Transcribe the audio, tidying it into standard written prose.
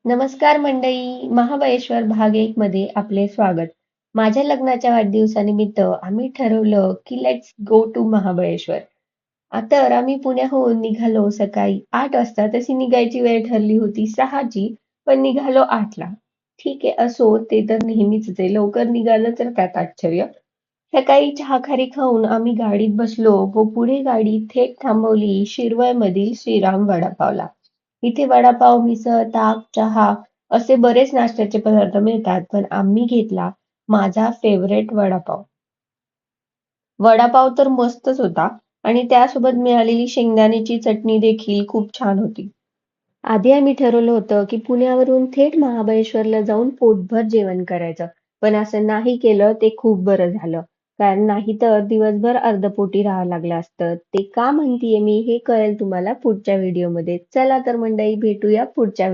नमस्कार मंडळी, महाबळेश्वर भाग 1 मध्ये आपले स्वागत. माझ्या लग्नाच्या वाढदिवसानिमित्त आम्ही ठरवलं की लेट्स गो टू महाबळेश्वर. तर आम्ही पुण्याहून निघालो सकाळी 8 वाजता. तशी निघायची वेळ ठरली होती 6 ची, पण निघालो 8 ला. ठीक आहे, असो ते तर नेहमीच आहे. लवकर निघालं तर त्यात आश्चर्य. सकाळी चहा-खारी खाऊन आम्ही गाडीत बसलो व पुढे गाडी थेट थांबवली शिरवळमधील श्रीराम वडापावला. इथे वडापाव, मिसळ, ताक, चहा असे बरेच नाश्त्याचे पदार्थ मिळतात, पण आम्ही घेतला माझा फेवरेट वडापाव. वडापाव तर मस्तच होता आणि त्यासोबत मिळालेली शेंगदाण्याची चटणी देखील खूप छान होती. आधी आम्ही ठरवलं होतं की पुण्यावरून थेट महाबळेश्वरला जाऊन पोटभर जेवण करायचं. पण असं नाही केलं ते खूप बरं झालं. कारण नाही तर दिवसभर अर्धपोटी राहावं लागलं असतं. ते का म्हणतीये मी हे कळेल तुम्हाला पुढच्या व्हिडिओमध्ये. चला तर मंडळी भेटूया पुढच्या व्हिडिओ